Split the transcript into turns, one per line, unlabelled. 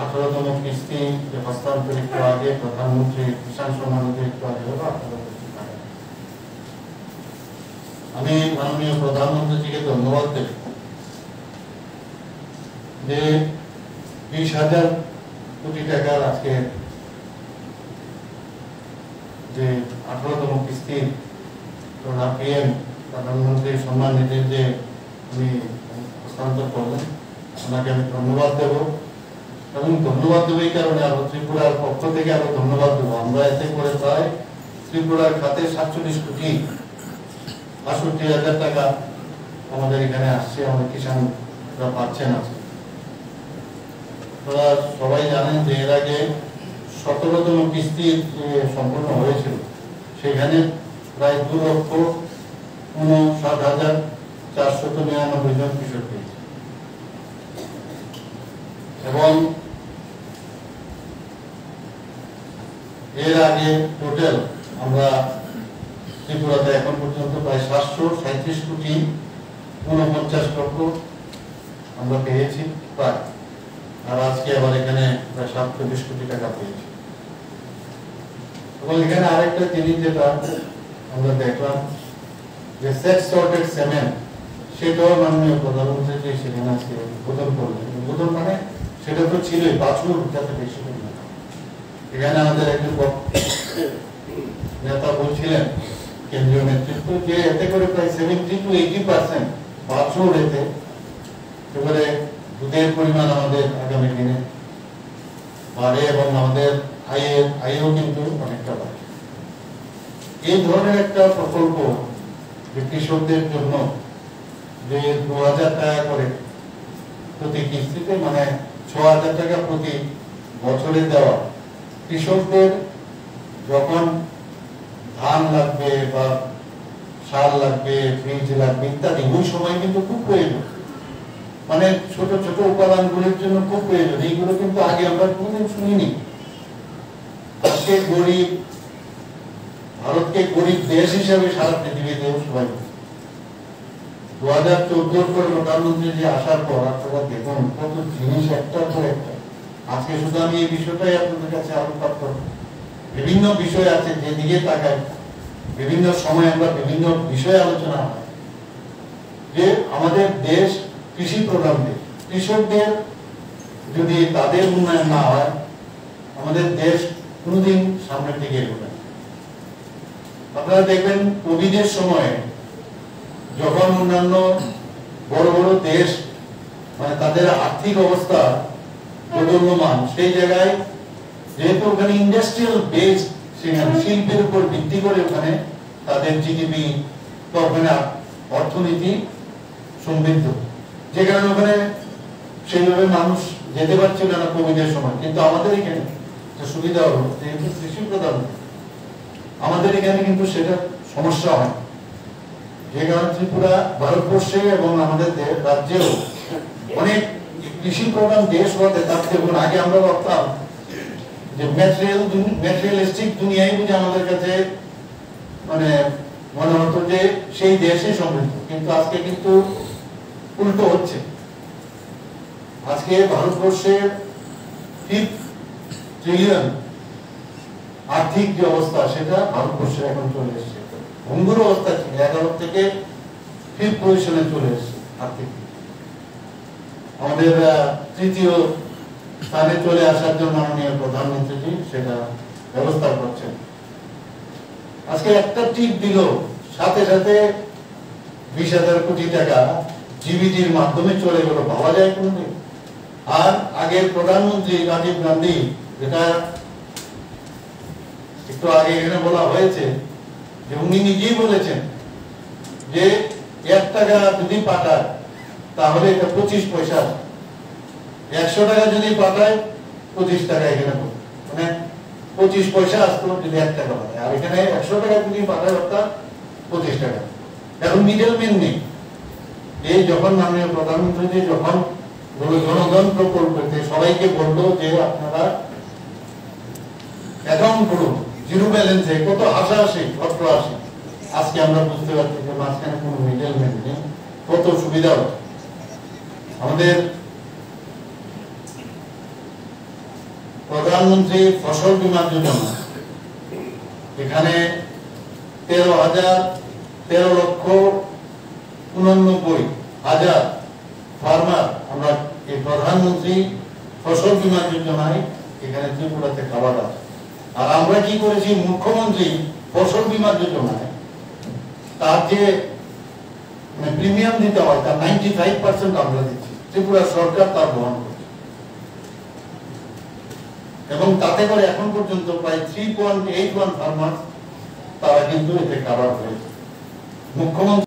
18তম কিস্তি হস্তান্তর একটু আগে প্রধানমন্ত্রী কিষাণ সম্মান নিধি একটু আগে হলো 18 কোটি টাকা। আমি মাননীয় প্রধানমন্ত্রীকে ধন্যবাদ দেব যে 20,000 কোটি টাকার আজকে যে 18তম কিস্তি পিএম প্রধানমন্ত্রী সম্মান নিধির যে উনি হস্তান্তর করলেন, ওনাকে আমি ধন্যবাদ দেব। এবং ধন্যবাদ দেব এই কারণে আরো ত্রিপুরার পক্ষ থেকে আরো ধন্যবাদ দেবো। আমরা এতে করে প্রায় ত্রিপুরার খাতে 47 কোটি ৬৮,০০০ টাকা আমাদের এখানে আসছে, আমাদের কিষাণরা পাচ্ছেন আছে। আপনারা সবাই জানেন যে এর আগে 17তম কিস্তি সম্পূর্ণ হয়েছিল, সেখানে প্রায় 2,59,499 জন কৃষক পেয়েছে। এবং এর আগে টোটাল আমরা ত্রিপুরাতে এখন পর্যন্ত প্রায় 737 কোটি 49 লক্ষ আমরা পেয়েছি প্রায়। আর আজকে আবার এখানে প্রায় 27 কোটি টাকা পেয়েছি। এবং এখানে আরেকটা জিনিস যেটা আমরা দেখলাম যে সেক্স সর্টেড সেমেন্ট, সেটাও মাননীয় প্রধানমন্ত্রী যে সেখানে আজকে উদ্বোধন করলেন। উদ্বোধন মানে সেটা তো ছিলই, বাছুর যাতে বেশি করে না। এখানে আমাদের একজন নেতা বলছিলেন কেন্দ্রীয় নেতৃত্ব যে এতে করে প্রায় 70 to 80% বাছুর এতে এবারে দুধের পরিমাণ আমাদের আগামী দিনে বাড়ে এবং আমাদের আয়ও কিন্তু অনেকটা বাড়ে। এই ধরনের একটা প্রকল্প কৃষকদের জন্য যে 2,000 টাকা করে প্রতি কিস্তিতে, মানে 6,000 টাকা প্রতি বছরে দেওয়া, কৃষকদের যখন ধান লাগবে বা সার লাগবে, বীজ লাগবে ইত্যাদি, ওই সময় কিন্তু খুব প্রয়োজন। মানে ছোট ছোট উপাদানগুলোর জন্য খুব প্রয়োজন। এইগুলো কিন্তু আগে আমরা কোনোদিন শুনিনি। আজকে গরিব ভারতকে গরিব দেশ হিসেবে সারা পৃথিবীতেও সবাই 2014 পর প্রধানমন্ত্রী যে আসার পর আপনারা দেখুন কত জিনিস একটার পর একটা। আজকে শুধু আমি এই বিষয়টাই আপনাদের কাছে আলোকপাত করব। বিভিন্ন বিষয় আছে যেদিকে তাকায়, বিভিন্ন সময় আমরা বিভিন্ন বিষয়ে আলোচনা হয় যে আমাদের দেশ কৃষি প্রধান দেশ। কৃষকদের যদি তাদের উন্নয়ন না হয় আমাদের দেশ কোনোদিন সামনের দিকে এগোবে। আপনারা দেখবেন কোভিডের সময় যখন অন্যান্য বড় বড় দেশ মানে তাদের আর্থিক অবস্থা প্রদর্শমান, সেই জায়গায় যেহেতু ওখানে ইন্ডাস্ট্রিয়াল বেস, সেখানে শিল্পের উপর ভিত্তি করে ওখানে তাদের জিডিপি বা ওখানে অর্থনীতি সমৃদ্ধ, যে কারণে ওখানে সেইভাবে মানুষ যেতে পারছিল না কোভিডের সময়। কিন্তু আমাদের এখানে যে সুবিধা হলো যেহেতু কৃষি প্রধান, আমাদের এখানে কিন্তু সেটা সমস্যা হয়। যে কারণে ত্রিপুরা ভারতবর্ষে এবং আমাদের রাজ্যেও অনেক কৃষি প্রধান দেশ হতে, তার দেখুন আগে আমরা ভাবতাম যে ম্যাটেরিয়ালিস্টিক দুনিয়ায় বুঝে আমাদের কাছে মানে মনে হতো যে সেই দেশে সমৃদ্ধ, কিন্তু আজকে কিন্তু উল্টো হচ্ছে। আজকে ভারতবর্ষের 5th ট্রিলিয়ন আর্থিক যে অবস্থা সেটা ভারতবর্ষের এখন চলে এসেছে। ভঙ্গুর অবস্থা ছিল, 11 থেকে 5th পজিশনে চলে এসেছে আর্থিক। আমাদের 3য় স্থানে চলে আসার জন্য মাননীয় প্রধানমন্ত্রী সেটা ব্যবস্থা করছেন। আজকে একটা টিপ দিল, সাথে সাথে 20,000 কোটি টাকা জিবিটির মাধ্যমে চলে গেল, ভাবা যায় কোনদিন? আর আগের প্রধানমন্ত্রী রাজীব গান্ধী, যেটা একটু আগে এখানে বলা হয়েছে, যে উনি নিজেই বলেছেন যে 1 টাকা যদি পাঠায় তাহলে এটা 25 পয়সা, 100 টাকা যদি পাঠায় 25 টাকা এখানে, মানে 25 পয়সা আসতো যদি 1 টাকা পাঠায়, আর এখানে 100 টাকা যদি পাঠায় অর্থাৎ 25 টাকা। এখন মিডলম্যান নেই। এই যখন মাননীয় প্রধানমন্ত্রী যখন জনগণ প্রকল্পে সবাইকে বললো যে আপনারা অ্যাকাউন্ট করুন, জিরো ব্যালেন্সে কত হাসাহাসি খরচ আসে, আজকে আমরা বুঝতে পারছি যে মাঝখানে কোনো মিডলম্যান নেই, কত সুবিধা হচ্ছে। আমাদের প্রধানমন্ত্রী ফসল বীমা যোজনা, এখানে 13,89,000 ফার্মার আমরা এই প্রধানমন্ত্রী ফসল বীমা যোজনায় এখানে ত্রিপুরাতে খাবার আছে। আর আমরা কি করেছি, মুখ্যমন্ত্রী ফসল বীমা যোজনায় তার যে প্রিমিয়াম দিতে হয় তার 95% আমরা দিচ্ছি, ত্রিপুরা সরকার তার বহন করছে। এবং তাতে করে এখন পর্যন্ত প্রায় 3.81 ফার্মার তারা কিন্তু এতে কাভার হয়েছে। মুখ্যমন্ত্রী